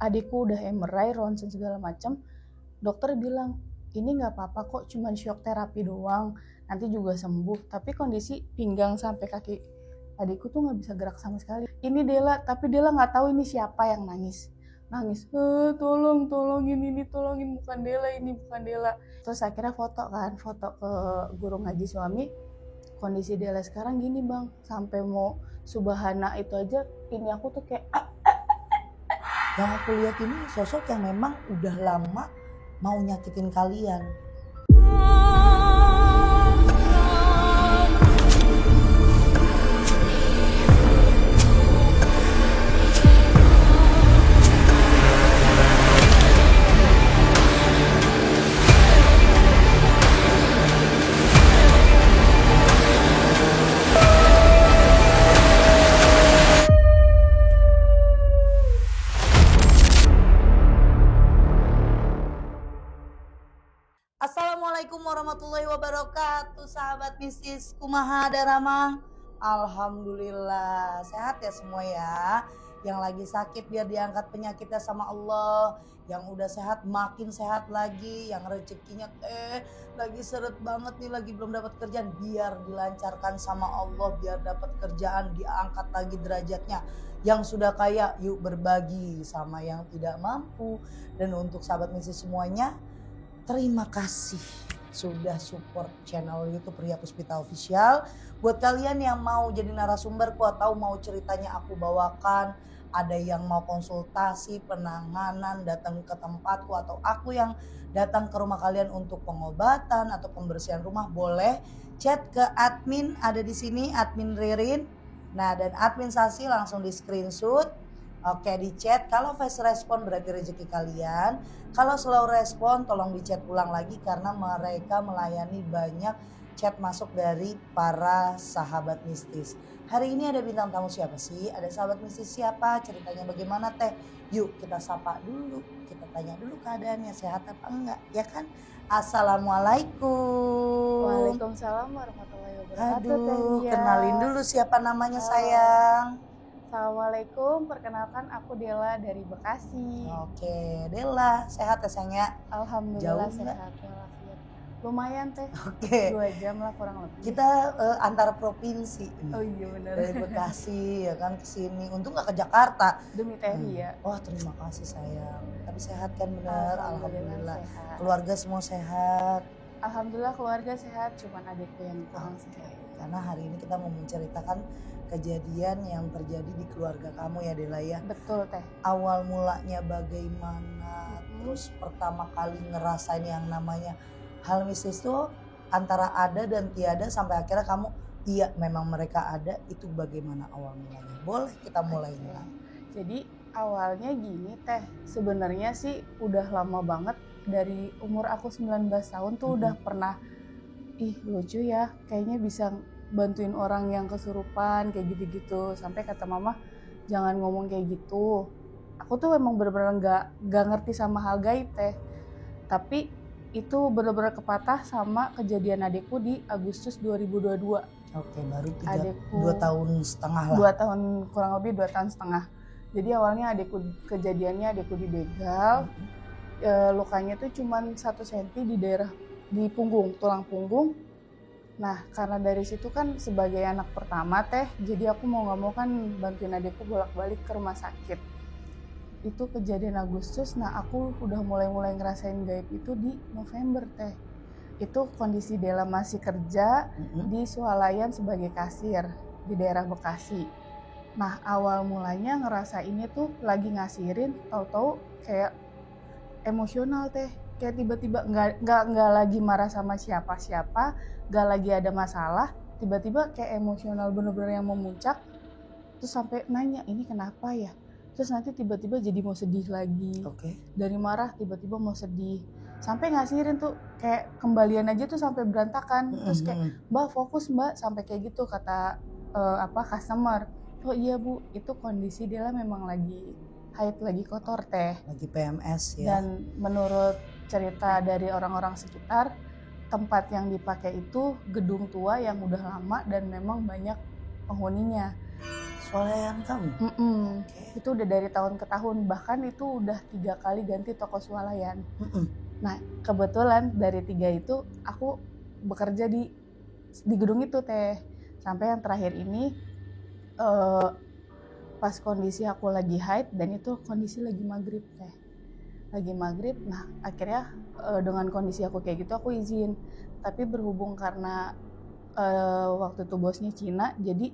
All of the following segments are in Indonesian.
adikku udah MRI, ronsen segala macam. Dokter bilang ini nggak apa-apa kok, cuman shock terapi doang, nanti juga sembuh. Tapi kondisi pinggang sampai kaki adikku tuh nggak bisa gerak sama sekali. Ini Dela, tapi Dela nggak tahu ini siapa yang nangis. Tolongin ini, tolongin, bukan Dela, ini bukan Dela. Terus akhirnya foto ke guru ngaji suami. Kondisi Dela sekarang gini bang, sampai mau subahana itu aja ini aku tuh kayak Yang aku lihat ini sosok yang memang udah lama mau nyakitin kalian. Assalamualaikum warahmatullahi wabarakatuh, sahabat mistis, kumaha daramang. Alhamdulillah sehat ya semua ya. Yang lagi sakit biar diangkat penyakitnya sama Allah. Yang udah sehat makin sehat lagi. Yang rezekinya lagi seret banget nih, lagi belum dapat kerjaan, biar dilancarkan sama Allah, biar dapat kerjaan, diangkat lagi derajatnya. Yang sudah kaya yuk berbagi sama yang tidak mampu. Dan untuk sahabat mistis semuanya, terima kasih sudah support channel YouTube Ria Puspita Official. Buat kalian yang mau jadi narasumberku atau mau ceritanya aku bawakan, ada yang mau konsultasi, penanganan, datang ke tempatku, atau aku yang datang ke rumah kalian untuk pengobatan atau pembersihan rumah, boleh chat ke admin ada di sini, admin Ririn. Nah, dan admin Sasi langsung di screenshot. Oke, di chat. Kalau fast respon berarti rezeki kalian. Kalau slow respon tolong di chat ulang lagi, karena mereka melayani banyak chat masuk dari para sahabat mistis. Hari ini ada bintang tamu siapa sih? Ada sahabat mistis siapa? Ceritanya bagaimana teh? Yuk kita sapa dulu. Kita tanya dulu keadaannya sehat apa enggak, ya kan? Assalamualaikum. Waalaikumsalam warahmatullahi wabarakatuh. Aduh, kenalin dulu siapa namanya sayang. Assalamualaikum, perkenalkan aku Dela dari Bekasi. Oke, Dela, sehat ya sayangnya? Alhamdulillah Jauh sehat walafiat. Lumayan teh. Oke. 2 jam lah kurang lebih. Kita antar provinsi. Oh iya benar. Dari Bekasi ya kan ke sini. Untung nggak ke Jakarta. Demi Teri ya. Wah, terima kasih sayang. Tapi sehat kan bener? Alhamdulillah. Sehat. Keluarga semua sehat. Alhamdulillah keluarga sehat, cuman adikku yang kurang sehat. Karena hari ini kita mau menceritakan kejadian yang terjadi di keluarga kamu ya Dela ya. Betul teh. Awal mulanya bagaimana, terus pertama kali ngerasain yang namanya hal mistis itu antara ada dan tiada, sampai akhirnya kamu iya memang mereka ada, itu bagaimana awal mulanya? Boleh kita mulai Dela. Jadi awalnya gini teh, sebenarnya sih udah lama banget, dari umur aku 19 tahun tuh udah pernah, lucu ya, kayaknya bisa bantuin orang yang kesurupan kayak gitu-gitu. Sampai kata mama jangan ngomong kayak gitu. Aku tuh emang bener-bener gak ngerti sama hal gaib teh. Tapi itu bener-bener kepatah sama kejadian adikku di Agustus 2022. Oke, baru 2 Adikku tahun setengah lah. 2 tahun, kurang lebih 2 tahun setengah. Jadi awalnya kejadiannya adikku dibegal. Lukanya tuh cuman 1 cm di daerah di punggung, tulang punggung. Nah, karena dari situ kan sebagai anak pertama teh, jadi aku mau gak mau kan bantuin adikku bolak-balik ke rumah sakit. Itu kejadian Agustus. Nah, aku udah mulai ngerasain gaib itu di November teh. Itu kondisi Dela masih kerja di swalayan sebagai kasir di daerah Bekasi. Nah, awal mulanya ngerasainnya tuh lagi ngasirin, tahu-tahu kayak emosional teh. Kayak tiba-tiba nggak lagi marah sama siapa-siapa, nggak lagi ada masalah, tiba-tiba kayak emosional bener-bener yang memuncak. Terus sampai nanya ini kenapa ya, terus nanti tiba-tiba jadi mau sedih lagi. Dari marah tiba-tiba mau sedih, sampai ngasirin tuh kayak kembalian aja tuh sampai berantakan. Terus kayak mbak fokus mbak, sampai kayak gitu kata customer. Oh iya bu, itu kondisi Dela memang lagi haid, lagi kotor teh, lagi PMS ya. Dan menurut cerita dari orang-orang sekitar, tempat yang dipakai itu gedung tua yang udah lama dan memang banyak penghuninya. swalayan kamu? Mm-mm. Oke. Itu udah dari tahun ke tahun, bahkan itu udah 3 kali ganti toko swalayan. Nah kebetulan dari 3 itu aku bekerja di gedung itu teh, sampai yang terakhir ini pas kondisi aku lagi haid dan itu kondisi lagi maghrib teh, lagi maghrib. Nah akhirnya dengan kondisi aku kayak gitu aku izin, tapi berhubung karena waktu itu bosnya Cina, jadi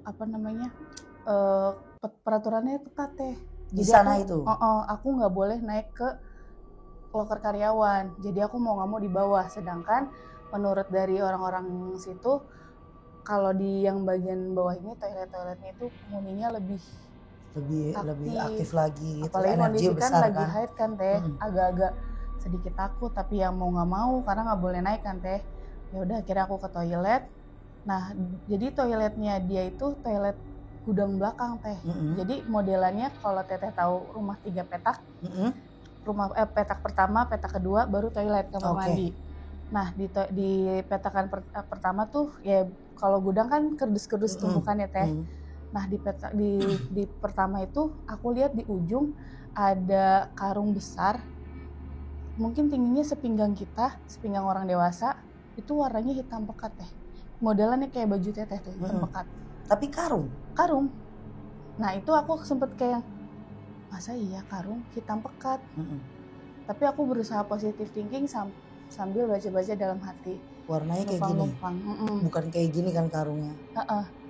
apa namanya peraturannya ketat teh. Di Jadi sana aku, itu? aku nggak boleh naik ke loker karyawan. Jadi aku mau nggak mau di bawah. Sedangkan menurut dari orang-orang situ, kalau di yang bagian bawah ini toiletnya itu penghuninya lebih aktif lagi gitu. Apalagi Energi kondisi kan besar lagi kan. haid kan teh, agak-agak sedikit takut, tapi yang mau nggak mau karena nggak boleh naik kan teh. Ya udah akhirnya aku ke toilet. Nah jadi toiletnya dia itu toilet gudang belakang teh. Jadi modelannya kalau teteh tahu rumah 3 petak, petak pertama, petak kedua, baru toilet kamar mandi. Nah di petakan pertama tuh ya kalau gudang kan kerdus-kerdus tumpukannya teh. Nah di pertama itu aku lihat di ujung ada karung besar, mungkin tingginya sepinggang kita, sepinggang orang dewasa. Itu warnanya hitam pekat teh, modelannya kayak baju teteh tuh, hitam pekat. Tapi karung. Nah itu aku sempet kayak, masa iya karung hitam pekat. Tapi aku berusaha positive thinking sambil baca-baca dalam hati. Warnanya kayak gini? Bukan kayak gini kan karungnya?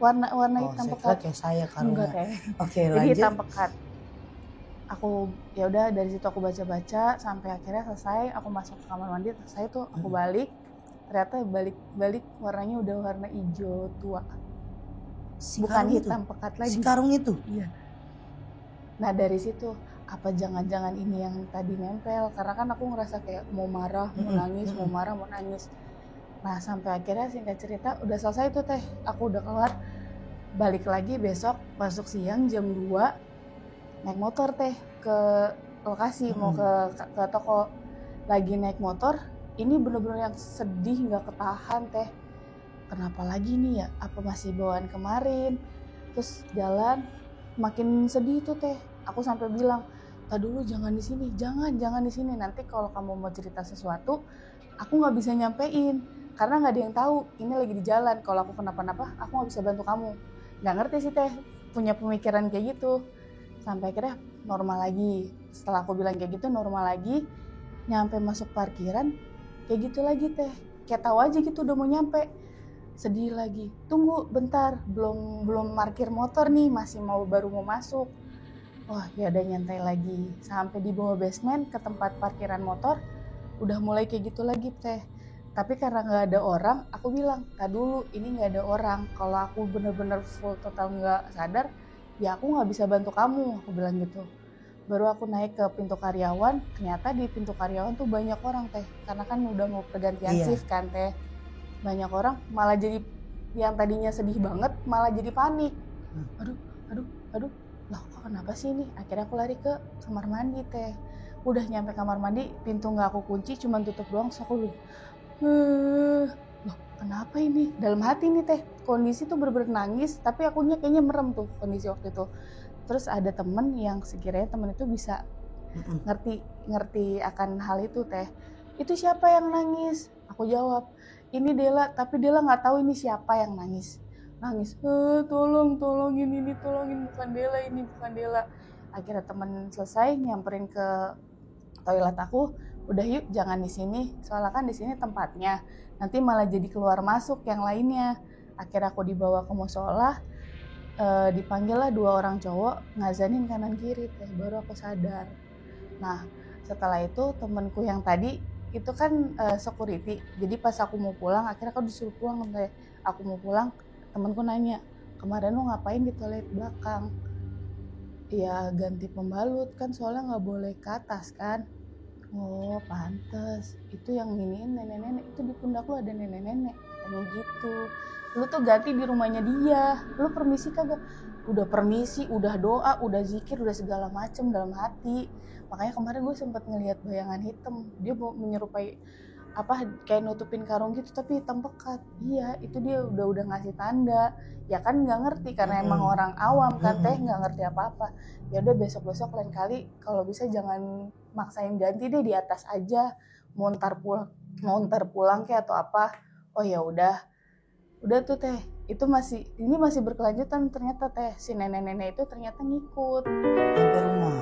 Warna hitam pekat. Kayak saya karungnya. Enggak teh. Oke, jadi lanjut. hitam pekat. Aku ya udah dari situ aku baca-baca sampai akhirnya selesai. Aku masuk ke kamar mandi, selesai tuh aku balik. Ternyata balik warnanya udah warna hijau tua. Bukan hitam pekat lagi. Si karung itu? Iya. Nah dari situ, apa jangan-jangan ini yang tadi nempel? Karena kan aku ngerasa kayak mau marah, mau nangis, mau marah, mau nangis. Nah sampai akhirnya singkat cerita udah selesai tuh teh. Aku udah keluar, balik lagi besok masuk siang jam 2 naik motor teh ke lokasi, mau ke toko. Lagi naik motor, ini bener-bener yang sedih gak ketahan teh. Kenapa lagi nih ya? Apa masih bawaan kemarin? Terus jalan makin sedih tuh teh. Aku sampai bilang, "Tak dulu jangan di sini, jangan di sini. Nanti kalau kamu mau cerita sesuatu, aku nggak bisa nyampein karena nggak ada yang tahu. Ini lagi di jalan. Kalau aku kenapa-napa, aku nggak bisa bantu kamu." Nggak ngerti sih teh, punya pemikiran kayak gitu. Sampai akhirnya normal lagi. Setelah aku bilang kayak gitu, normal lagi. Nyampe masuk parkiran, kayak gitu lagi teh. Kayak tahu aja gitu udah mau nyampe. Sedih lagi. Tunggu bentar, belum parkir motor nih, baru mau masuk. Wah, ya udah nyantai lagi. Sampai di bawah basement ke tempat parkiran motor, udah mulai kayak gitu lagi teh. Tapi karena nggak ada orang, aku bilang, "Tak dulu, ini nggak ada orang. Kalau aku bener-bener full total nggak sadar, ya aku nggak bisa bantu kamu," aku bilang gitu. Baru aku naik ke pintu karyawan, ternyata di pintu karyawan tuh banyak orang teh. Karena kan udah mau pergantian shift kan teh. Banyak orang, malah jadi yang tadinya sedih banget, malah jadi panik. Aduh, lah kok kenapa sih ini? Akhirnya aku lari ke kamar mandi teh. Udah nyampe kamar mandi, pintu nggak aku kunci, cuma tutup doang. So aku loh kenapa ini? Dalam hati nih teh, kondisi tuh bener-bener nangis, tapi akunya kayaknya merem tuh kondisi waktu itu. Terus ada temen yang sekiranya temen itu bisa ngerti akan hal itu teh. "Itu siapa yang nangis?" Aku jawab, "Ini Dela," tapi Dela nggak tahu ini siapa yang nangis. Tolongin ini, tolongin, bukan Dela ini, bukan Dela. Akhirnya temen selesai nyamperin ke toilet aku, "Udah yuk, jangan di sini, soalnya kan di sini tempatnya. Nanti malah jadi keluar masuk yang lainnya." Akhirnya aku dibawa ke musola, dipanggil lah 2 orang cowok ngazanin kanan kiri teh, baru aku sadar. Nah setelah itu temenku yang tadi itu kan security, jadi pas aku mau pulang, akhirnya aku disuruh pulang teh. Aku mau pulang, temenku nanya, "Kemarin lu ngapain di toilet belakang?" Ya ganti pembalut kan, soalnya nggak boleh ke atas kan. "Oh pantes, itu yang iniin nenek-nenek, itu di pundak lu ada nenek-nenek," kayak gitu. "Lu tuh ganti di rumahnya dia, lu permisi kagak?" Udah permisi, udah doa, udah zikir, udah segala macem dalam hati. Makanya kemarin gue sempet ngelihat bayangan hitam, dia menyerupai kayak nutupin karung gitu tapi hitam pekat. Iya, itu dia udah ngasih tanda. Ya kan nggak ngerti karena emang orang awam kan teh, nggak ngerti apa-apa. Ya udah besok lain kali kalau bisa jangan maksain ganti deh, di atas aja. Mau ntar pulang kayak atau apa. Oh ya udah tuh teh. Itu masih berkelanjutan ternyata teh. Si nenek-nenek itu ternyata ngikut Sampai rumah.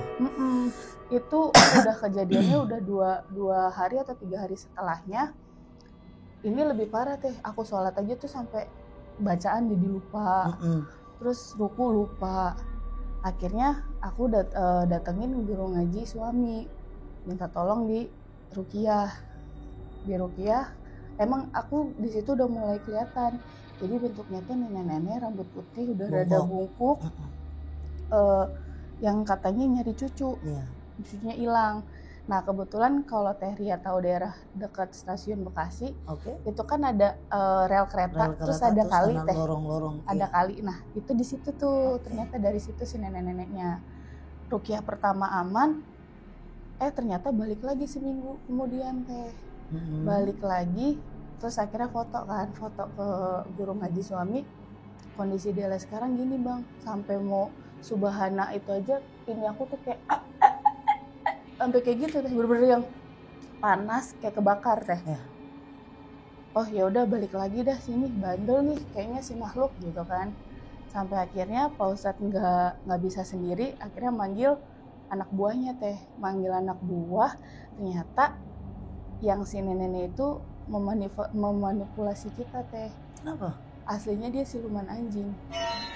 Itu udah kejadiannya udah dua hari atau 3 hari setelahnya. Ini lebih parah teh, aku sholat aja tuh sampai bacaan jadi lupa, terus ruku lupa. Akhirnya aku datengin guru ngaji suami, minta tolong di ruqyah. Emang aku di situ udah mulai kelihatan. Jadi bentuknya tuh nenek-nenek rambut putih, udah rada bungkuk, yang katanya nyari cucu. Cucunya hilang. Nah kebetulan kalau Teh Ria tahu daerah dekat stasiun Bekasi, itu kan ada rel kereta, terus ada kali teh, lorong-lorong, ada kali. Nah itu di situ tuh ternyata dari situ si nenek-neneknya. Ruqyah pertama aman, ternyata balik lagi seminggu kemudian teh, balik lagi, terus akhirnya foto ke guru ngaji suami. Kondisi dia sekarang gini bang, sampai mau subahana itu aja ini aku tuh kayak sampai kayak gitu teh, bener-bener yang panas kayak kebakar teh. Oh ya udah balik lagi dah sini, bandel nih kayaknya si makhluk gitu kan. Sampai akhirnya Pak Ustadz nggak bisa sendiri, akhirnya manggil anak buahnya teh, ternyata yang si nenek itu memanipulasi kita teh. Kenapa? Aslinya dia siluman anjing.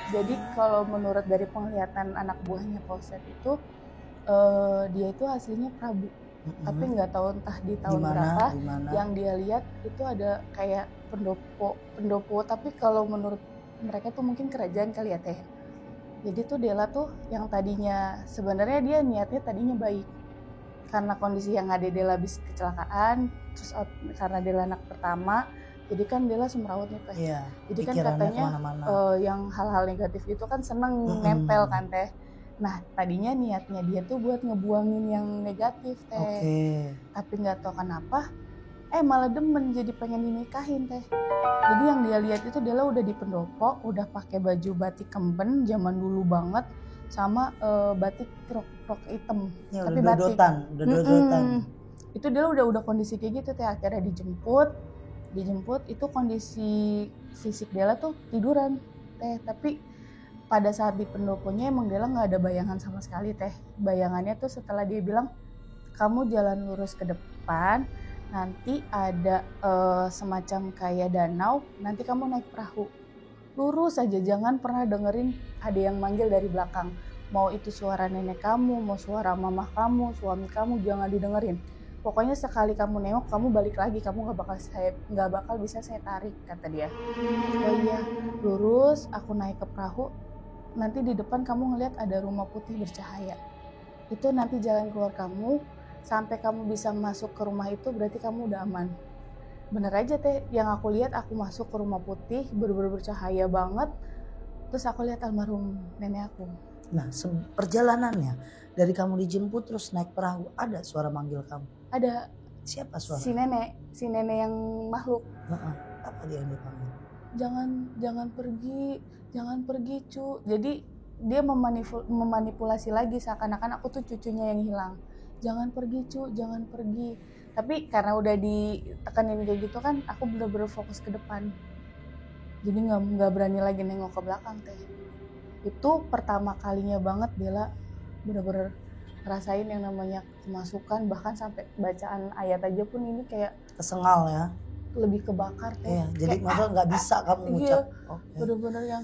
Jadi kalau menurut dari penglihatan anak buahnya Pak Ustadz itu, dia itu aslinya Prabu, tapi nggak tahu entah di tahun berapa. Yang dia lihat itu ada kayak pendopo, tapi kalau menurut mereka tuh mungkin kerajaan kali ya teh. Jadi tuh Dela tuh yang tadinya sebenarnya dia niatnya tadinya baik, karena kondisi yang ada Dela habis kecelakaan, terus karena Dela anak pertama, jadi kan Dela semrawut nih teh. Jadi kan katanya yang hal-hal negatif itu kan seneng nempel kan teh. Nah tadinya niatnya dia tuh buat ngebuangin yang negatif teh, tapi nggak tahu kenapa malah demen, jadi pengen dinikahin teh. Jadi yang dia lihat itu Dela udah di pendopo, udah pakai baju batik kemben zaman dulu banget, sama batik rok hitam, tapi batik dodotan. Itu Dela udah kondisi kayak gitu teh. Akhirnya dijemput itu kondisi fisik Dela tuh tiduran teh, tapi pada saat di pendoponya emang Dela nggak ada bayangan sama sekali teh. Bayangannya tuh setelah dia bilang kamu jalan lurus ke depan, nanti ada semacam kayak danau, nanti kamu naik perahu, lurus aja, jangan pernah dengerin ada yang manggil dari belakang. Mau itu suara nenek kamu, mau suara mamah kamu, suami kamu, jangan didengerin. Pokoknya sekali kamu nengok, kamu balik lagi, kamu nggak bakal bisa saya tarik, kata dia. Oh iya, lurus, aku naik ke perahu. Nanti di depan kamu ngeliat ada rumah putih bercahaya. Itu nanti jalan keluar kamu, sampai kamu bisa masuk ke rumah itu berarti kamu udah aman. Bener aja teh, yang aku lihat aku masuk ke rumah putih, bener-bener bercahaya banget. Terus aku lihat almarhum nenek aku. Nah perjalanannya, dari kamu dijemput terus naik perahu, ada suara manggil kamu? Ada. Siapa suara? Si nenek yang makhluk. Apa dia yang dipanggil? Jangan pergi cu. Jadi dia memanipulasi lagi seakan-akan aku tuh cucunya yang hilang. Jangan pergi cu, jangan pergi. Tapi karena udah ditekanin kayak gitu kan, aku bener-bener fokus ke depan. Jadi nggak berani lagi nengok ke belakang teh. Itu pertama kalinya banget Dela bener-bener rasain yang namanya kemasukan, bahkan sampai bacaan ayat aja pun ini kayak kesengal ya. Lebih kebakar teh. Jadi maksudnya nggak bisa kamu ngucap. Bener-bener yang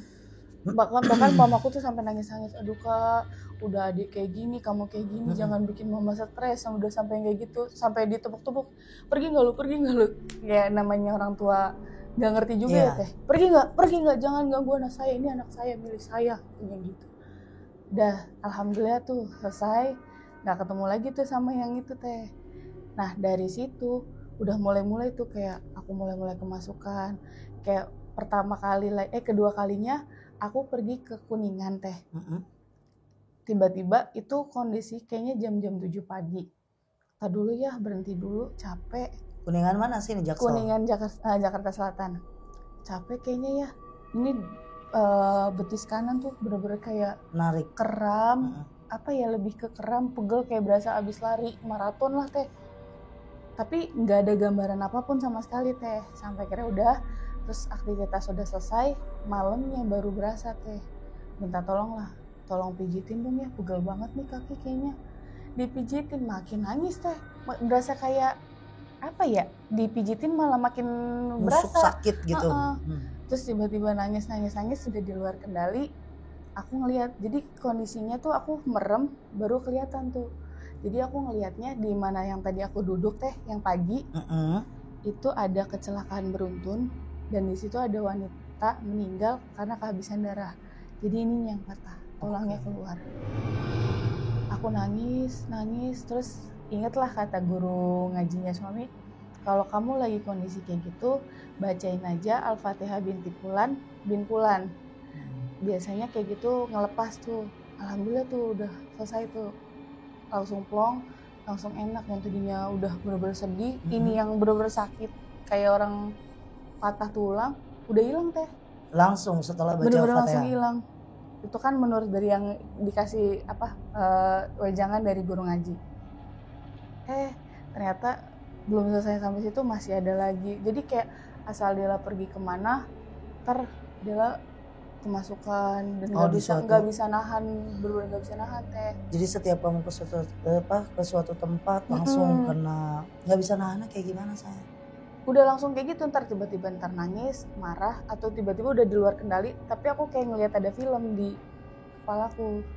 bahkan mamaku tuh sampai nangis-nangis, aduh kak, udah adik kayak gini, kamu kayak gini, jangan bikin mama stres, udah sampai kayak gitu, sampai ditepuk-tepuk, pergi nggak lu, ya namanya orang tua nggak ngerti juga ya teh, pergi nggak, jangan ganggu anak saya, ini anak saya, milik saya, kayak gitu. Dah alhamdulillah tuh selesai, nggak ketemu lagi tuh sama yang itu teh. Nah dari situ udah mulai tuh kayak aku mulai kemasukan, kayak kedua kalinya aku pergi ke Kuningan teh. Tiba-tiba itu kondisi kayaknya jam 7 pagi. Tadi dulu ya, berhenti dulu, capek. Kuningan mana sih ini, Jaksel? Kuningan Jakarta Selatan. Capek kayaknya ya. Ini betis kanan tuh bener-bener kayak Narik. kram. Apa ya, lebih ke kram, pegel, kayak berasa abis lari maraton lah teh. Tapi nggak ada gambaran apapun sama sekali teh. Sampai kira udah, terus aktivitas udah selesai, malamnya baru berasa teh. Minta tolong lah, tolong pijitin dong ya, pegel banget nih kaki kayaknya. Dipijitin makin nangis teh. Berasa kayak apa ya, dipijitin malah makin Nusuk berasa sakit gitu. Terus tiba-tiba nangis sudah di luar kendali. Aku ngelihat, jadi kondisinya tuh aku merem baru kelihatan tuh. Jadi aku ngelihatnya di mana yang tadi aku duduk teh, yang pagi itu ada kecelakaan beruntun, dan di situ ada wanita meninggal karena kehabisan darah. Jadi ini yang patah, tulangnya keluar. Aku nangis, terus ingatlah kata guru ngajinya suami, kalau kamu lagi kondisi kayak gitu, bacain aja Al-Fatihah binti Fulan bin Fulan. Biasanya kayak gitu ngelepas tuh. Alhamdulillah tuh udah selesai tuh. Langsung plong, langsung enak. Yang tadinya udah bener-bener sedih, ini yang bener-bener sakit kayak orang patah tulang, udah hilang teh. Langsung setelah baca bener-bener Al-Fatihah. Langsung hilang. Itu kan menurut dari yang dikasih wejangan dari guru ngaji. Ternyata belum selesai sampai situ, masih ada lagi. Jadi kayak asal dia pergi kemana, dia kemasukan dan nggak bisa nahan, bener-bener nggak bisa nahan teh. Jadi setiap kamu ke suatu tempat langsung kena, nggak bisa nahan, kayak gimana saya? Udah langsung kayak gitu, ntar tiba-tiba nangis, marah, atau tiba-tiba udah di luar kendali. Tapi aku kayak ngelihat ada film di kepalaku.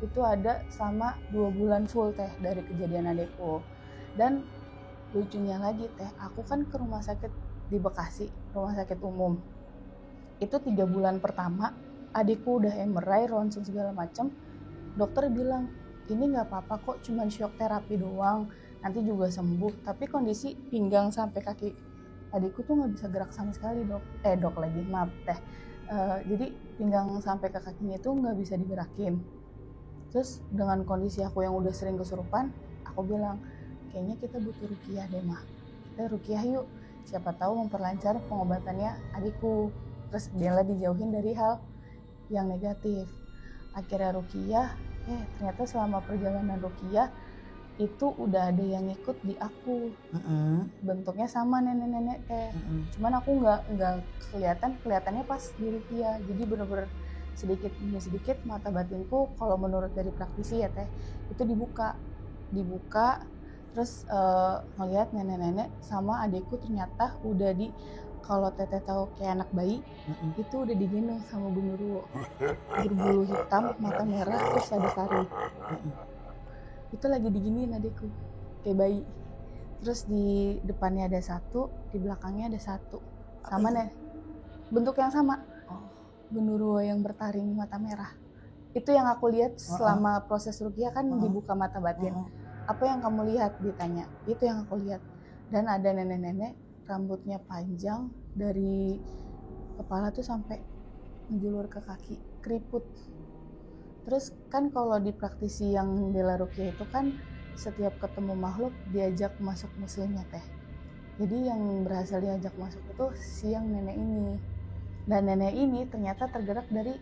Itu ada sama 2 bulan full teh dari kejadian adekku. Dan lucunya lagi teh, aku kan ke rumah sakit di Bekasi, rumah sakit umum. Itu 3 bulan pertama, adikku udah MRI, ronsen segala macam. Dokter bilang, ini nggak apa-apa kok, cuman shock terapi doang, nanti juga sembuh. Tapi kondisi pinggang sampai kaki adikku tuh nggak bisa gerak sama sekali dok lagi, maaf teh. Jadi pinggang sampai ke kakinya itu nggak bisa digerakin. Terus dengan kondisi aku yang udah sering kesurupan, aku bilang, kayaknya kita butuh ruqyah deh mah. Kita ruqyah yuk, siapa tahu memperlancar pengobatannya adikku. Terus Bella dijauhin dari hal yang negatif. Akhirnya ruqyah, ternyata selama perjalanan ruqyah itu udah ada yang ikut di aku. Bentuknya sama nenek-nenek teh. Cuman aku nggak kelihatannya pas di ruqyah. Jadi bener-bener sedikit demi sedikit mata batinku, kalau menurut dari praktisi ya teh, itu dibuka. Terus ngelihat nenek-nenek sama adikku ternyata udah kalau teteh tahu kayak anak bayi, itu udah digendong sama genderuwo, berbulu hitam, mata merah, terus ada taring. Itu lagi diginiin adikku, kayak bayi. Terus di depannya ada 1, di belakangnya ada 1, sama nih, bentuk yang sama, genderuwo yang bertaring mata merah. Itu yang aku lihat selama proses ruqyah kan dibuka mata batin. Apa yang kamu lihat? Ditanya. Itu yang aku lihat. Dan ada nenek-nenek rambutnya panjang dari kepala tuh sampai menjulur ke kaki, keriput. Terus kan kalau di praktisi yang bela ruqyah itu kan setiap ketemu makhluk diajak masuk muslimnya teh. Jadi yang berhasil diajak masuk itu si yang nenek ini. Dan nenek ini ternyata tergerak dari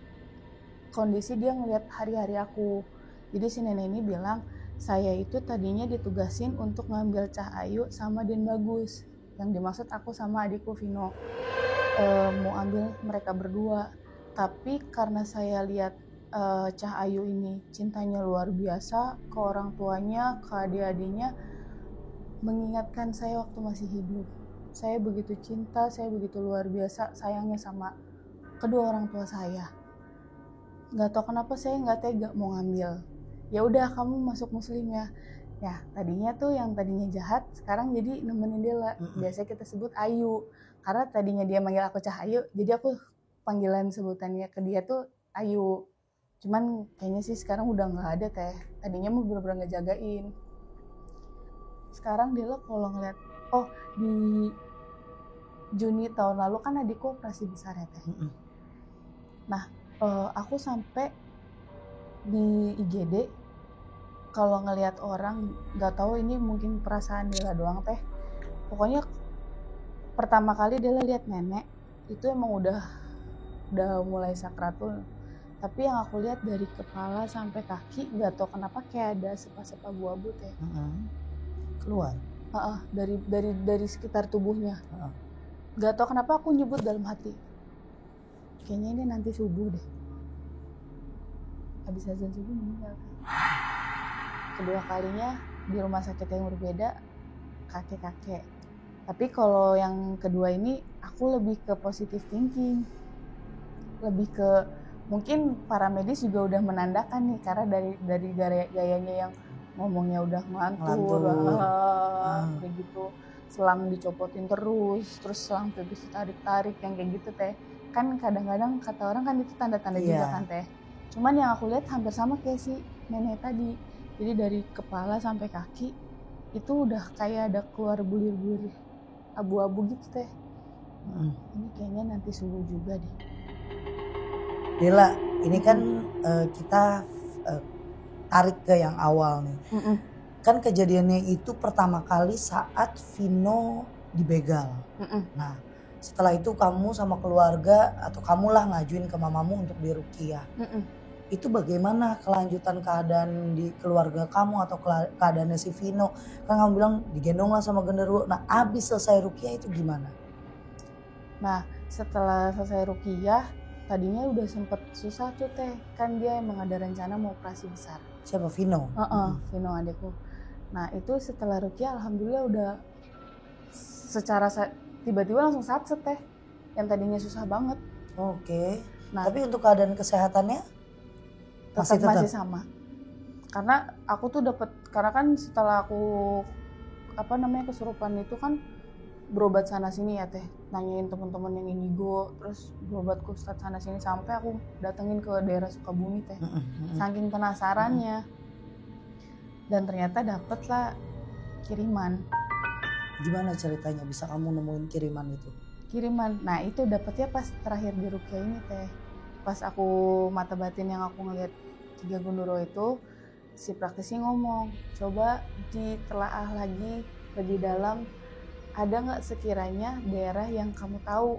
kondisi dia ngelihat hari-hari aku. Jadi si nenek ini bilang, saya itu tadinya ditugasin untuk ngambil Cah Ayu sama Den Bagus. Yang dimaksud aku sama adikku Vino. Mau ambil mereka berdua. Tapi karena saya lihat Cah Ayu ini cintanya luar biasa ke orang tuanya, ke adik-adiknya, mengingatkan saya waktu masih hidup. Saya begitu cinta, saya begitu luar biasa sayangnya sama kedua orang tua saya. Gak tau kenapa saya gak tega mau ngambil. Ya udah kamu masuk muslim ya. Ya tadinya tuh yang tadinya jahat sekarang jadi nemenin Dela. Biasanya kita sebut Ayu. Karena tadinya dia manggil aku Cah Ayu, jadi aku panggilan sebutannya ke dia tuh Ayu. Cuman kayaknya sih sekarang udah gak ada teh. Tadinya mau bener-bener ngejagain. Sekarang Dela kalau ngeliat, di Juni tahun lalu kan adikku operasi besar ya teh. Nah aku sampai di IGD, kalau ngelihat orang, nggak tahu ini mungkin perasaan Dela doang teh, pokoknya pertama kali dia lihat nenek itu emang udah mulai sakratul. Tapi yang aku lihat dari kepala sampai kaki nggak tahu kenapa kayak ada sepa-sepa abu-abu teh. Keluar. Dari sekitar tubuhnya. Nggak tahu kenapa aku nyebut dalam hati. Kayaknya ini nanti subuh deh. Habis azan subuh meninggal. Kedua kalinya di rumah sakit yang berbeda, kakek-kakek. Tapi kalau yang kedua ini aku lebih ke positive thinking. Lebih ke mungkin para medis juga udah menandakan nih karena dari gayanya yang ngomongnya udah ngantur kayak gitu, selang dicopotin terus selang pipis tarik yang kayak gitu teh. Kan kadang-kadang kata orang kan itu tanda-tanda juga kan teh. Cuman yang aku lihat hampir sama kayak si nenek tadi. Jadi dari kepala sampai kaki itu udah kayak ada keluar bulir-bulir abu-abu gitu teh. Ini kayaknya nanti subuh juga deh. Dela, ini kan kita tarik ke yang awal nih. Kan kejadiannya itu pertama kali saat Vino dibegal. Nah, setelah itu kamu sama keluarga atau kamulah ngajuin ke mamamu untuk diruqyah. Itu bagaimana kelanjutan keadaan di keluarga kamu atau keadaannya si Vino? Kan kamu bilang digendong lah sama genderuwo. Nah, abis selesai ruqyah itu gimana? Nah, setelah selesai ruqyah tadinya udah sempet susah tuh teh, kan dia emang ada rencana mau operasi besar. Siapa? Vino? Vino adekku. Nah itu setelah ruqyah alhamdulillah udah secara tiba-tiba langsung satset teh, yang tadinya susah banget. Oke. Nah, tapi untuk keadaan kesehatannya masih sama. Karena aku tuh karena kan setelah aku kesurupan itu kan berobat sana sini ya teh, nanyain teman-teman yang indigo, terus berobat ke ustadz sana sini sampai aku datengin ke daerah Sukabumi teh, saking penasarannya. Dan ternyata dapet lah kiriman. Gimana ceritanya bisa kamu nemuin kiriman itu? Nah itu dapetnya pas terakhir di ruqyah ini teh, pas aku mata batin yang aku ngeliat 3 gunduro itu, si praktisi ngomong coba ditelaah lagi lebih dalam. Ada nggak sekiranya daerah yang kamu tahu,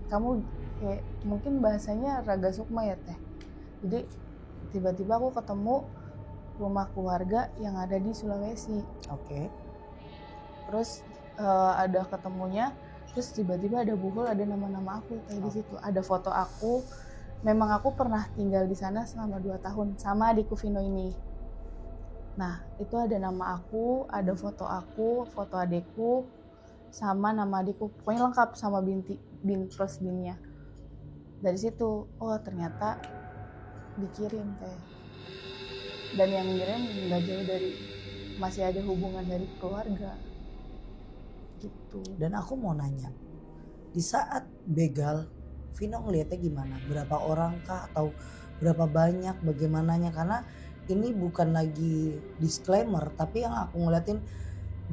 kamu kayak mungkin bahasanya raga sukma ya teh. Jadi tiba-tiba aku ketemu rumah keluarga yang ada di Sulawesi. Oke. Terus ada ketemunya, terus tiba-tiba ada buhul, ada nama-nama aku teh di situ. Ada foto aku. Memang aku pernah tinggal di sana selama 2 tahun sama adikku Vino ini. Nah itu ada nama aku, ada foto aku, foto adikku, sama nama adikku, pokoknya lengkap sama bin plus binnya. Dari situ, oh ternyata dikirim teh. Dan yang ngirim nggak jauh dari, masih ada hubungan dari keluarga. Gitu. Dan aku mau nanya, di saat begal, Vino ngeliatnya gimana? Berapa orang kah atau berapa banyak? Bagaimananya? Karena ini bukan lagi disclaimer, tapi yang aku ngeliatin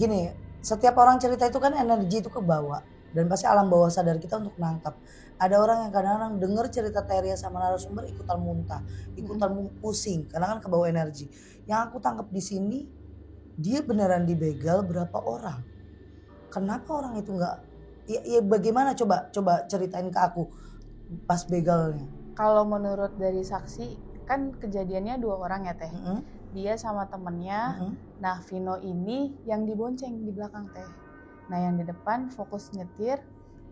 gini. Setiap orang cerita itu kan energi itu kebawa. Dan pasti alam bawah sadar kita untuk nangkap. Ada orang yang kadang-kadang denger cerita Teria sama narasumber ikutan muntah, ikutan pusing, karena kan kebawa energi. Yang aku tangkap di sini, dia beneran dibegal berapa orang? Kenapa orang itu nggak? Ya bagaimana? Coba ceritain ke aku pas begalnya. Kalau menurut dari saksi, kan kejadiannya 2 orang ya teh. Dia sama temennya. Nah Vino ini yang dibonceng di belakang teh. Nah yang di depan fokus nyetir.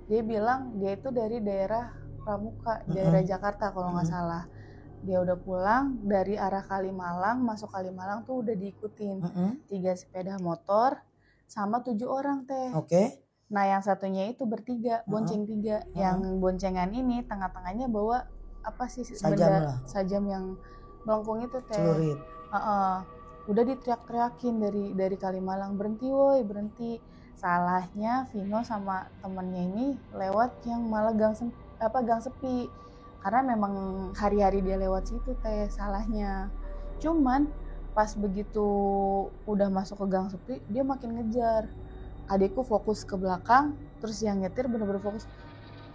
Dia bilang dia itu dari daerah Pramuka, daerah Jakarta kalau nggak salah. Dia udah pulang dari arah Kalimalang, masuk Kalimalang tuh udah diikutin 3 sepeda motor sama 7 orang teh. Oke. Nah yang satunya itu bertiga, bonceng 3. Yang boncengan ini tengah-tengahnya bawa apa sih sajam yang melengkung itu teh. Celurit. Udah diteriak-teriakin dari Kalimalang, berhenti woi, berhenti. Salahnya Vino sama temennya ini lewat yang malah gang sepi. Karena memang hari-hari dia lewat situ teh, salahnya. Cuman pas begitu udah masuk ke gang sepi, dia makin ngejar. Adikku fokus ke belakang, terus yang nyetir bener-bener fokus.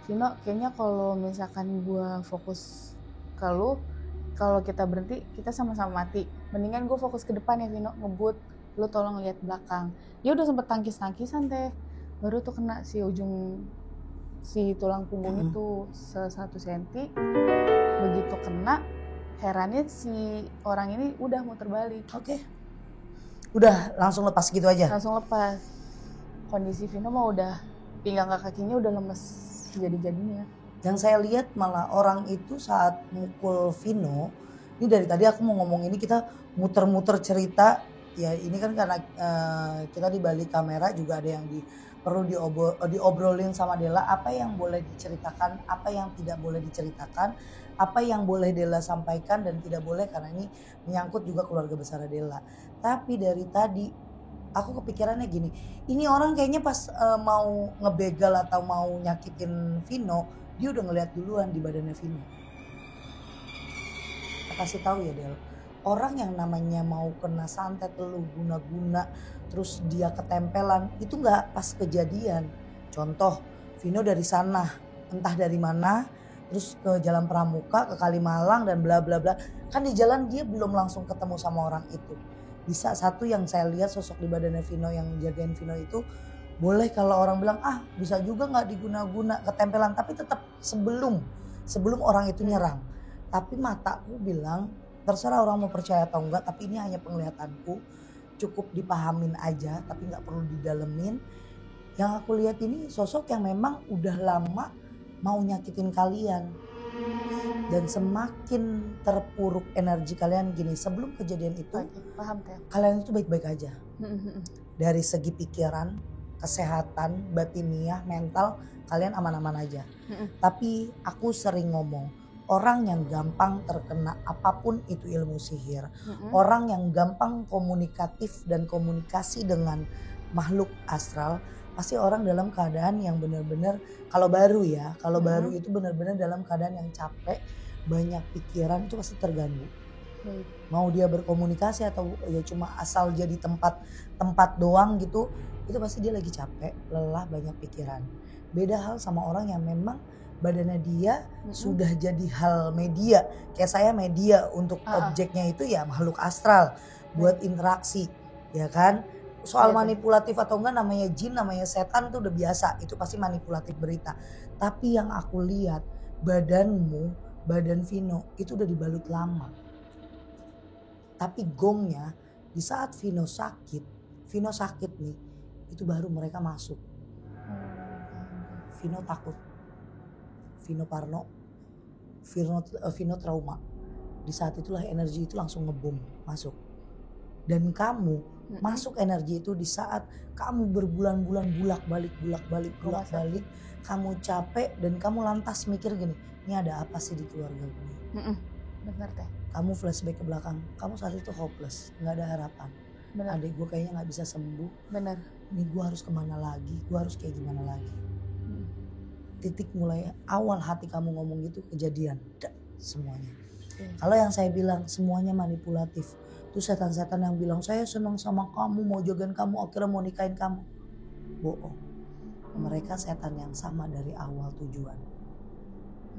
Vino, kayaknya kalau misalkan gua fokus ke lu, kalau kita berhenti kita sama-sama mati. Mendingan gue fokus ke depan ya Vino, ngebut. lu tolong lihat belakang. Dia udah sempet tangkis-tangkisan teh, baru tuh kena si ujung si tulang punggung itu 1 senti. Begitu kena, herannya si orang ini udah muter balik. Oke. Udah langsung lepas gitu aja. Langsung lepas. Kondisi Vino mah udah pinggang ke kakinya udah lemes jadi-jadinya. Yang saya lihat malah orang itu saat mukul Vino, ini dari tadi aku mau ngomong ini kita muter-muter cerita. Ya ini kan karena kita di balik kamera juga ada yang perlu diobrolin sama Della, apa yang boleh diceritakan, apa yang tidak boleh diceritakan, apa yang boleh Della sampaikan dan tidak boleh, karena ini menyangkut juga keluarga besar Della. Tapi dari tadi aku kepikirannya gini, ini orang kayaknya pas mau ngebegal atau mau nyakitin Vino, dia udah ngeliat duluan di badannya Vino. Kita kasih tahu ya Del, orang yang namanya mau kena santet lu guna-guna terus dia ketempelan itu nggak pas kejadian. Contoh Vino dari sana entah dari mana terus ke Jalan Pramuka ke Kalimalang dan bla bla bla, kan di jalan dia belum langsung ketemu sama orang itu. Bisa satu yang saya lihat sosok di badannya Vino yang jagain Vino itu, boleh kalau orang bilang bisa juga nggak diguna-guna ketempelan, tapi tetap sebelum orang itu nyerang. Tapi mataku bilang terserah orang mau percaya atau enggak, tapi ini hanya penglihatanku, cukup dipahamin aja tapi nggak perlu didalemin. Yang aku lihat ini sosok yang memang udah lama mau nyakitin kalian. Dan semakin terpuruk energi kalian gini, sebelum kejadian itu Paham teh. kalian itu baik-baik aja. Dari segi pikiran, kesehatan, batiniah, mental kalian aman-aman aja. Tapi aku sering ngomong, orang yang gampang terkena apapun itu ilmu sihir, orang yang gampang komunikatif dan komunikasi dengan makhluk astral, pasti orang dalam keadaan yang benar-benar, kalau baru baru itu benar-benar dalam keadaan yang capek, banyak pikiran, itu pasti terganggu. Mau dia berkomunikasi atau ya cuma asal jadi tempat doang gitu, itu pasti dia lagi capek, lelah, banyak pikiran. Beda hal sama orang yang memang badannya dia sudah jadi hal media, kayak saya media untuk objeknya itu ya makhluk astral buat interaksi, ya kan. Soal manipulatif atau enggak, namanya jin, namanya setan tuh udah biasa, itu pasti manipulatif berita. Tapi yang aku lihat badan Vino itu udah dibalut lama. Tapi gongnya di saat Vino sakit nih, itu baru mereka masuk. Vino takut, Vino parno, Vino trauma. Di saat itulah energi itu langsung ngebom masuk. Dan kamu masuk energi itu di saat kamu berbulan-bulan bulak-balik, kamu capek dan kamu lantas mikir gini, ini ada apa sih di keluarga gue? Benar teh. Kamu flashback ke belakang, kamu saat itu hopeless, nggak ada harapan. Benar. Adik gue kayaknya nggak bisa sembuh. Benar. Ini gue harus kemana lagi? Gue harus kayak gimana lagi? Titik mulai awal hati kamu ngomong gitu kejadian, semuanya. Kalau yang saya bilang semuanya manipulatif. Itu setan-setan yang bilang saya senang sama kamu, mau jagain kamu, akhirnya mau nikahin kamu. Bohong. Mereka setan yang sama dari awal tujuan.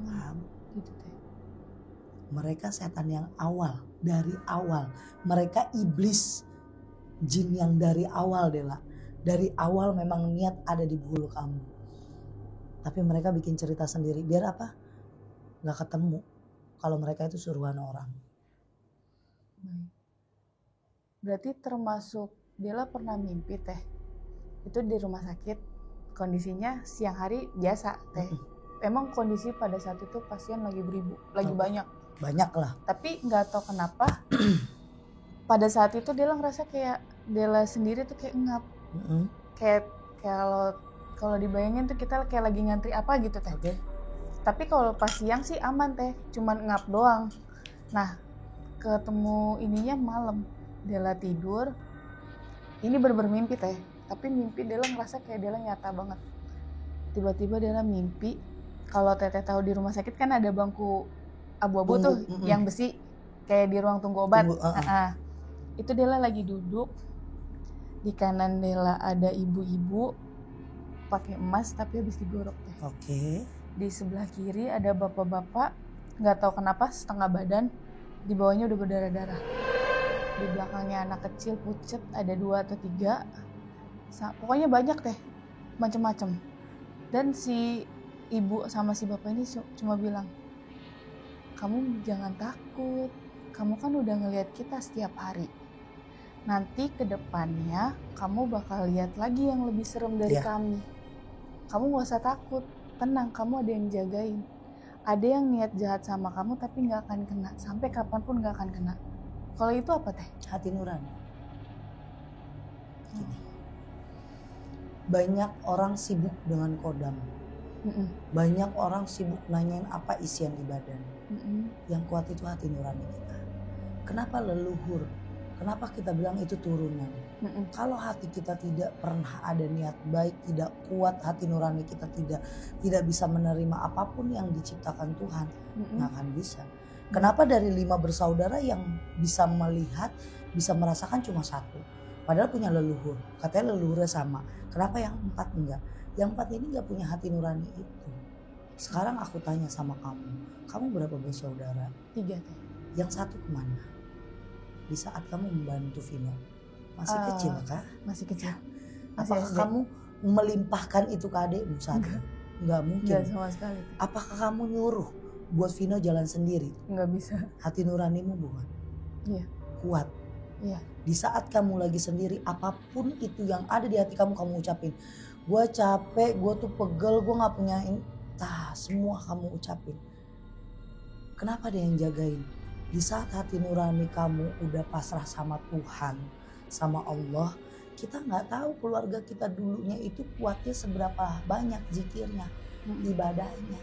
Paham? Gitu teh. Mereka setan yang dari awal. Mereka iblis, jin yang dari awal Della. Dari awal memang niat ada di bulu kamu. Tapi mereka bikin cerita sendiri. Biar apa? Gak ketemu. Kalau mereka itu suruhan orang. Berarti termasuk Della pernah mimpi teh. Itu di rumah sakit, kondisinya siang hari biasa teh. Emang kondisi pada saat itu pasien lagi beribu, lagi banyak. Banyak lah. Tapi nggak tahu kenapa pada saat itu Della ngerasa kayak Della sendiri tuh kayak ngap. Kayak kalau dibayangin tuh kita kayak lagi ngantri apa gitu teh. Okay. Tapi kalau pas siang sih aman teh, cuman ngap doang. Nah, ketemu ininya malam. Della tidur, ini bener-bener mimpi teh, tapi mimpi Della ngerasa kayak Della nyata banget. Tiba-tiba Della mimpi, kalau teteh tahu di rumah sakit kan ada bangku abu-abu tuh yang besi, kayak di ruang tunggu obat. Itu Della lagi duduk, di kanan Della ada ibu-ibu pakai emas tapi habis digorok teh. Oke. Di sebelah kiri ada bapak-bapak, nggak tahu kenapa setengah badan, di bawahnya udah berdarah-darah. di belakangnya anak kecil pucet ada 2 atau 3, pokoknya banyak deh macem-macem. Dan si ibu sama si bapak ini cuma bilang, kamu jangan takut, kamu kan udah ngelihat kita setiap hari. Nanti ke depannya kamu bakal lihat lagi yang lebih serem dari kami. Kamu gak usah takut, tenang, kamu ada yang jagain. Ada yang niat jahat sama kamu tapi gak akan kena, sampai kapanpun gak akan kena. Kalau itu apa teh? Hati nurani. Gini. Banyak orang sibuk dengan kodam. Banyak orang sibuk nanyain apa isian di badan. Yang kuat itu hati nurani kita. Kenapa leluhur? Kenapa kita bilang itu turunan? Kalau hati kita tidak pernah ada niat baik, tidak kuat hati nurani kita, tidak bisa menerima apapun yang diciptakan Tuhan, nggak akan bisa. Kenapa dari 5 bersaudara yang bisa melihat, bisa merasakan cuma 1? Padahal punya leluhur, katanya leluhurnya sama. Kenapa yang 4 enggak? Yang 4 ini enggak punya hati nurani itu. Sekarang aku tanya sama kamu berapa bersaudara? 3 teh. Yang 1 kemana? Di saat kamu membantu Vino, masih kecil kah? Masih kecil. Apakah kamu melimpahkan itu ke adikmu saat itu? Enggak mungkin. Enggak sama sekali. Apakah kamu nyuruh buat Vino jalan sendiri? Enggak bisa. Hati nuranimu bukan? Iya. Kuat. Iya. Di saat kamu lagi sendiri, apapun itu yang ada di hati kamu ucapin. Gue capek, gue tuh pegel, gue gak punya ini. Semua kamu ucapin. Kenapa dia yang jagain? Di saat hati nurani kamu udah pasrah sama Tuhan, sama Allah, kita gak tahu keluarga kita dulunya itu kuatnya seberapa banyak zikirnya, ibadahnya.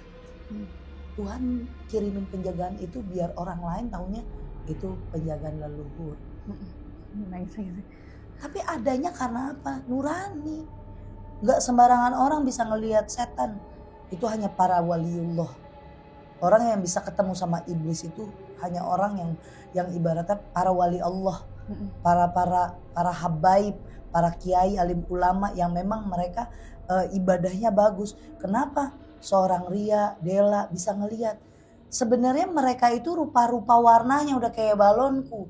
Tuhan kirimin penjagaan itu biar orang lain taunya itu penjagaan leluhur. Tapi adanya karena apa? Nurani. Gak sembarangan orang bisa ngelihat setan. Itu hanya para waliullah. Orang yang bisa ketemu sama iblis itu hanya orang yang ibaratnya para wali Allah. Para habaib, para kiai, alim ulama yang memang mereka ibadahnya bagus. Kenapa? Seorang Ria, Dela bisa ngelihat. Sebenarnya mereka itu rupa-rupa warnanya udah kayak balonku.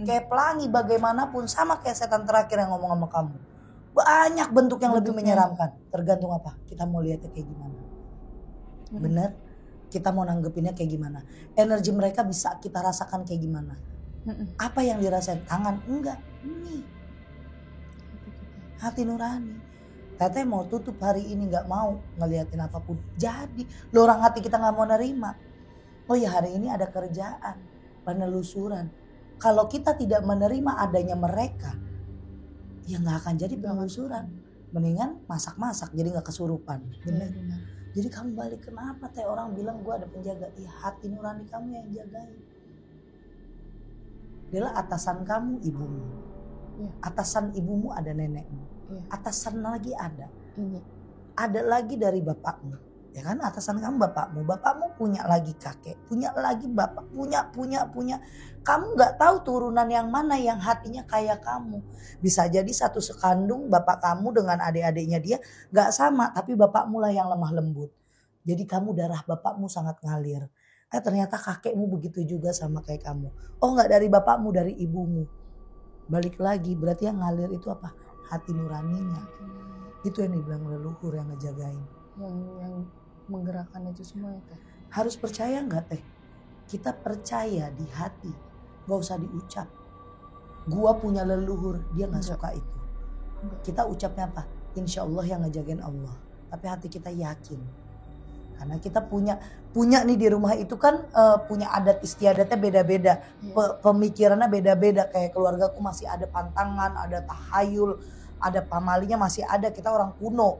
Kayak pelangi bagaimanapun. Sama kayak setan terakhir yang ngomong sama kamu. Banyak bentuk yang lebih menyeramkan. Tergantung apa? Kita mau lihatnya kayak gimana. Bener? Kita mau nanggepinnya kayak gimana. Energi mereka bisa kita rasakan kayak gimana. Apa yang dirasain? Tangan? Enggak. Ini. Hati nurani. Teteh mau tutup hari ini gak mau ngeliatin apapun. Jadi. Lo orang hati kita gak mau nerima. Oh ya hari ini ada kerjaan. Penelusuran. Kalau kita tidak menerima adanya mereka. Ya gak akan jadi penelusuran. Mendingan masak-masak jadi gak kesurupan. Bener? Ya, jadi kamu balik, kenapa teh orang bilang gue ada penjaga? Iya hati nurani kamu yang jagain. Adalah atasan kamu ibumu. Ya. Atasan ibumu ada nenekmu. Ya. Atasan lagi ada. Ini. Ada lagi dari bapakmu. Ya kan atasan kamu bapakmu. Bapakmu punya lagi kakek. Punya lagi bapak. Punya. Kamu gak tahu turunan yang mana yang hatinya kayak kamu. Bisa jadi satu sekandung bapak kamu dengan adik-adiknya dia gak sama. Tapi bapakmu lah yang lemah lembut. Jadi kamu darah bapakmu sangat ngalir. Ternyata kakekmu begitu juga sama kayak kamu. Oh gak dari bapakmu, dari ibumu. Balik lagi berarti yang ngalir itu apa? Hati nuraninya. Itu yang dibilang leluhur yang ngejagain. Yang menggerakkan itu semua ya teh. Harus percaya gak teh? Kita percaya di hati. Gak usah diucap. Gua punya leluhur, dia gak suka itu. Kita ucapnya apa? Insya Allah yang ngejagain Allah. Tapi hati kita yakin. Karena kita punya nih di rumah itu kan punya adat istiadatnya beda-beda. Pemikirannya beda-beda. Kayak keluargaku masih ada pantangan, ada tahayul, ada pamalinya masih ada. Kita orang kuno.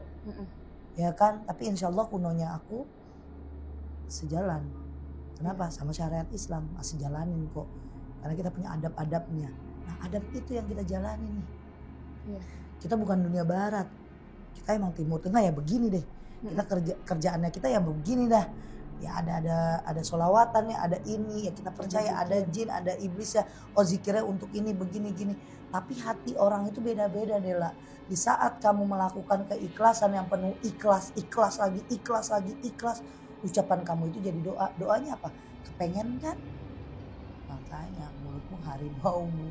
Ya kan? Tapi insya Allah kunonya aku sejalan. Kenapa? Sama syariat Islam masih jalanin kok. Karena kita punya adab-adabnya. Nah adab itu yang kita jalanin nih. Kita bukan dunia barat. Kita emang timur tengah ya begini deh. Kita kerjaannya kita ya begini dah. Ya ada sholawatan ya, ada ini ya kita percaya ada jin, ada iblis ya. Oh zikirnya untuk ini begini gini. Tapi hati orang itu beda-beda Dela. Di saat kamu melakukan keikhlasan yang penuh ikhlas lagi, ucapan kamu itu jadi doa. Doanya apa? Kepengen kan? Nah, makanya mulutmu harimaumu.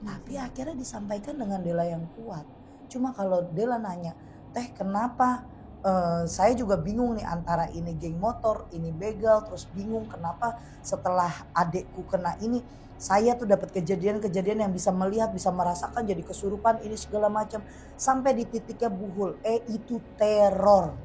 Tapi akhirnya disampaikan dengan Dela yang kuat. Cuma kalau Dela nanya, teh kenapa saya juga bingung nih antara ini geng motor, ini begal, terus bingung kenapa setelah adekku kena ini saya tuh dapat kejadian-kejadian yang bisa melihat, bisa merasakan jadi kesurupan ini segala macam sampai di titiknya buhul. Itu teror.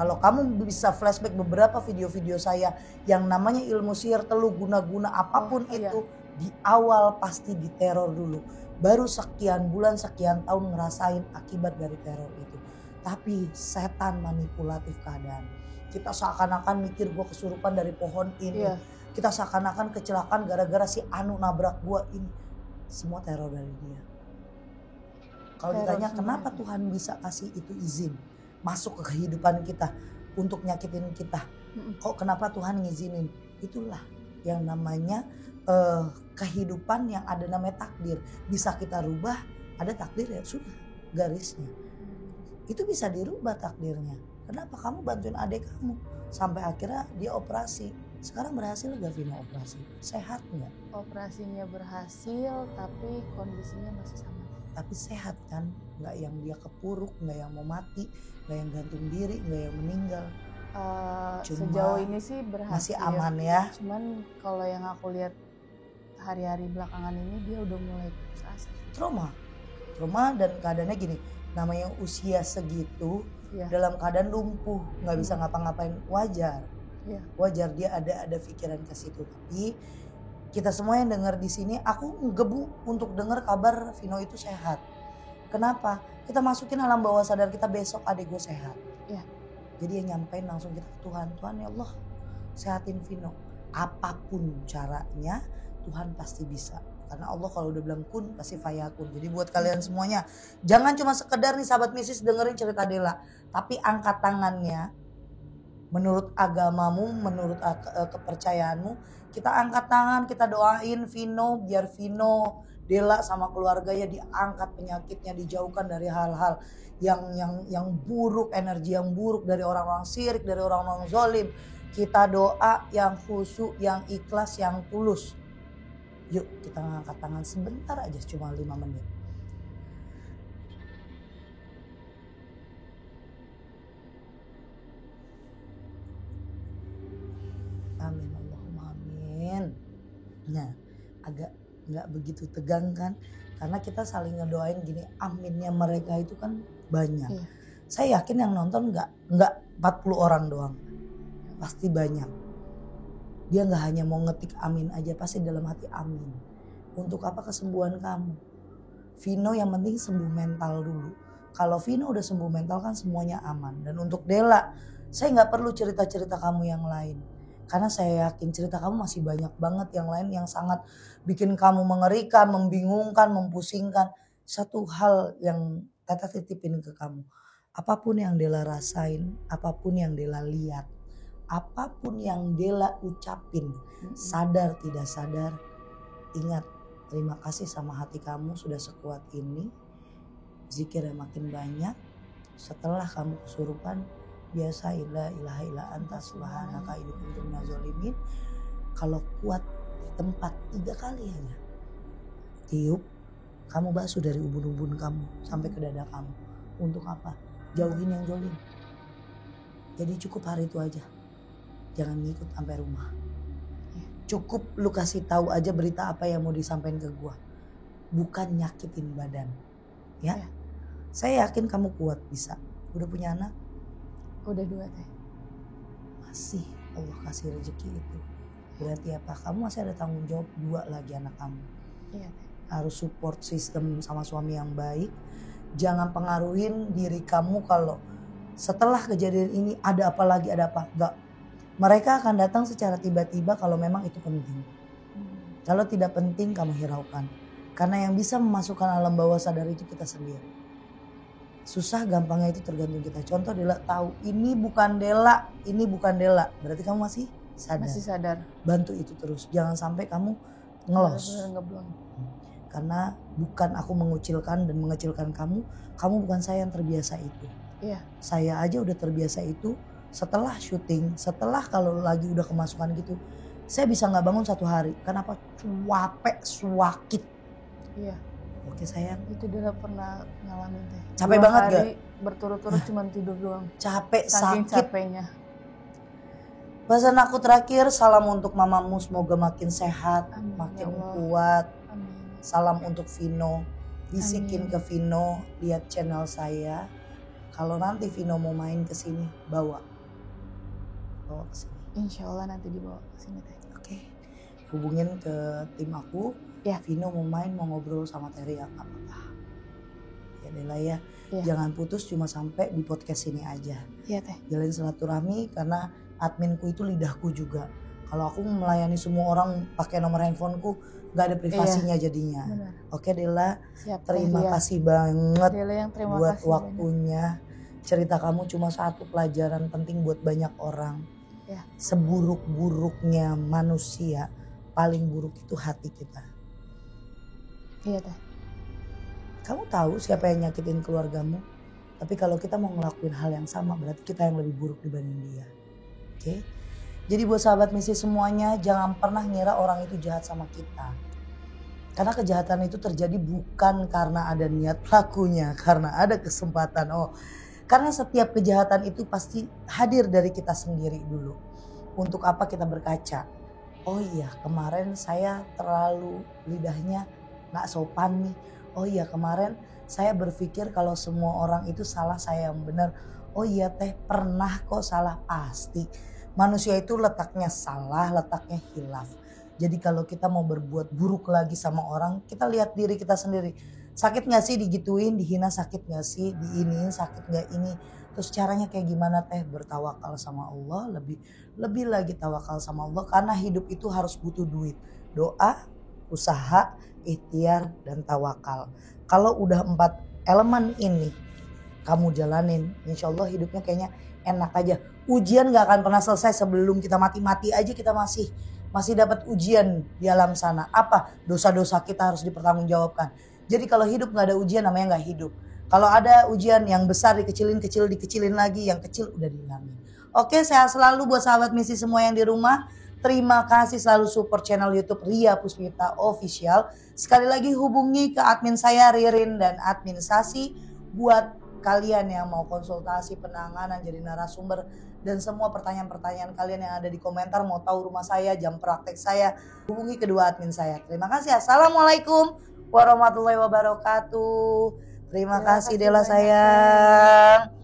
Kalau kamu bisa flashback beberapa video-video saya yang namanya ilmu sihir teluh guna-guna apapun itu di awal pasti diteror dulu. Baru sekian bulan, sekian tahun ngerasain akibat dari teror itu. Tapi setan manipulatif keadaan. Kita seakan-akan mikir gue kesurupan dari pohon ini. Kita seakan-akan kecelakaan gara-gara si Anu nabrak gue ini. Semua teror dari dia. Kalau ditanya kenapa Tuhan bisa kasih itu izin masuk ke kehidupan kita untuk nyakitin kita. Kok kenapa Tuhan ngizinin? Itulah yang namanya kehidupan yang ada namanya takdir. Bisa kita rubah, ada takdir ya sudah garisnya. Itu bisa dirubah takdirnya. Kenapa kamu bantuin adik kamu sampai akhirnya dia operasi? Sekarang berhasil gak Vino operasi? Sehat gak? Operasinya berhasil tapi kondisinya masih sama. Tapi sehat kan? Gak yang dia kepuruk, gak yang mau mati, gak yang gantung diri, gak yang meninggal. Cuma sejauh ini sih berhasil. Masih aman ya? Cuman kalau yang aku lihat hari-hari belakangan ini dia udah mulai putus asa. Trauma dan keadaannya gini. Namanya usia segitu dalam keadaan lumpuh, nggak bisa ngapa-ngapain, wajar. Wajar dia ada pikiran ke situ. Tapi kita semua yang dengar di sini, aku ngebu untuk dengar kabar Vino itu sehat. Kenapa? Kita masukin alam bawah sadar kita besok adik gue sehat. Jadi yang nyampein langsung kita ke Tuhan. Tuhan ya Allah sehatin Vino. Apapun caranya Tuhan pasti bisa. Karena Allah kalau udah bilang kun pasti fayakun. Jadi buat kalian semuanya jangan cuma sekedar nih sahabat mistis dengerin cerita Dela. Tapi angkat tangannya menurut agamamu, menurut kepercayaanmu. Kita angkat tangan, kita doain Vino biar Vino, Dela sama keluarganya diangkat penyakitnya, dijauhkan dari hal-hal yang buruk, energi yang buruk dari orang-orang syirik, dari orang-orang zalim. Kita doa yang khusyuk, yang ikhlas, yang tulus. Yuk kita ngangkat tangan sebentar aja cuma 5 menit. Amin Allahumma amin. Nah agak gak begitu tegang kan. Karena kita saling ngedoain gini aminnya mereka itu kan banyak. Saya yakin yang nonton gak 40 orang doang. Pasti banyak. Dia gak hanya mau ngetik amin aja, pasti dalam hati amin. Untuk apa kesembuhan kamu? Vino yang penting sembuh mental dulu. Kalau Vino udah sembuh mental kan semuanya aman. Dan untuk Dela, saya gak perlu cerita-cerita kamu yang lain. Karena saya yakin cerita kamu masih banyak banget yang lain yang sangat bikin kamu mengerikan, membingungkan, mempusingkan. Satu hal yang Tata titipin ke kamu. Apapun yang Dela rasain, apapun yang Dela lihat, apapun yang Dela ucapin, sadar tidak sadar, ingat terima kasih sama hati kamu sudah sekuat ini. Zikir yang makin banyak. Setelah kamu kesurupan, biasain la ilaha illa anta subhanaka inni kuntu minaz zalimin. Kalau kuat di tempat 3 kali hanya tiup, kamu basuh dari ubun-ubun kamu sampai ke dada kamu. Untuk apa? Jauhin yang zalim. Jadi cukup hari itu aja. Jangan ngikut sampai rumah. Cukup lu kasih tahu aja berita apa yang mau disampaikan ke gua. Bukan nyakitin badan. Ya. Saya yakin kamu kuat bisa. Udah punya anak? Udah 2 teh. Masih Allah kasih rezeki itu. Berarti apa? Kamu masih ada tanggung jawab 2 lagi anak kamu. Iya teh. Harus support sistem sama suami yang baik. Jangan pengaruhin diri kamu kalau setelah kejadian ini ada apa lagi, ada apa. Enggak. Mereka akan datang secara tiba-tiba kalau memang itu penting. Kalau tidak penting kamu hiraukan. Karena yang bisa memasukkan alam bawah sadar itu kita sendiri. Susah gampangnya itu tergantung kita. Contoh Dela tahu ini bukan Dela, ini bukan Dela. Berarti kamu masih sadar. Masih sadar. Bantu itu terus. Jangan sampai kamu ngelos. Karena bukan aku mengucilkan dan mengecilkan kamu. Kamu bukan saya yang terbiasa itu. Iya. Saya aja udah terbiasa itu. Setelah syuting, setelah kalau lagi udah kemasukan gitu, Saya bisa nggak bangun 1 hari. Kenapa? Capek, sakit. Iya. Oke sayang. Itu dia pernah ngalamin teh. Capek 2 banget hari gak? berturut-turut cuman tidur doang. Capek, Saking sakit. capeknya. Pesan aku terakhir, salam untuk mamamu semoga makin sehat, Amin, makin ya Allah. kuat. Amin. Salam untuk Vino. Bisikin Amin. ke Vino, lihat channel saya. Kalau nanti Vino mau main ke sini, bawa ke sini. Insya Allah nanti dibawa ke sini teh. Oke. Hubungin ke tim aku. Ya. Vino mau main, mau ngobrol sama Terry ya nggak apa-apa. Ya Dela ya. Ya. Jangan putus cuma sampai di podcast ini aja. Iya teh. Jalin silaturahmi karena adminku itu lidahku juga. Kalau aku melayani semua orang pakai nomor handphoneku, nggak ada privasinya jadinya. Benar. Oke Dela, Siap. terima Teh, Ria. kasih banget Dela yang terima buat kasih waktunya. Cerita kamu cuma satu pelajaran penting buat banyak orang. Ya. Seburuk-buruknya manusia, paling buruk itu hati kita. Iya teh. Kamu tahu siapa yang nyakitin keluargamu? Tapi kalau kita mau ngelakuin hal yang sama, berarti kita yang lebih buruk dibanding dia. Oke? Jadi buat sahabat misi semuanya, jangan pernah ngira orang itu jahat sama kita. Karena kejahatan itu terjadi bukan karena ada niat pelakunya, karena ada kesempatan. Karena setiap kejahatan itu pasti hadir dari kita sendiri dulu. Untuk apa kita berkaca? Oh iya, kemarin saya terlalu lidahnya gak sopan nih. Oh iya, kemarin saya berpikir kalau semua orang itu salah, saya yang benar. Oh iya teh, pernah kok salah, pasti. Manusia itu letaknya salah, letaknya hilaf. Jadi kalau kita mau berbuat buruk lagi sama orang, kita lihat diri kita sendiri. Sakit gak sih digituin, dihina, sakit gak sih, diiniin, sakit gak ini. Terus caranya kayak gimana teh? Bertawakal sama Allah, lebih lagi tawakal sama Allah. Karena hidup itu harus butuh duit. Doa, usaha, ikhtiar, dan tawakal. Kalau udah 4 elemen ini kamu jalanin, insya Allah hidupnya kayaknya enak aja. Ujian gak akan pernah selesai sebelum kita mati aja, kita masih dapat ujian di alam sana. Apa? Dosa-dosa kita harus dipertanggungjawabkan. Jadi kalau hidup gak ada ujian namanya gak hidup. Kalau ada ujian yang besar dikecilin lagi, yang kecil udah dihilangin. Oke, sehat selalu buat sahabat misi semua yang di rumah. Terima kasih selalu support channel YouTube Ria Puspita Official. Sekali lagi hubungi ke admin saya Ririn dan admin Sasi buat kalian yang mau konsultasi penanganan jadi narasumber dan semua pertanyaan-pertanyaan kalian yang ada di komentar, mau tahu rumah saya, jam praktek saya, hubungi kedua admin saya. Terima kasih. Assalamualaikum warahmatullahi wabarakatuh. Terima kasih Dela sayang.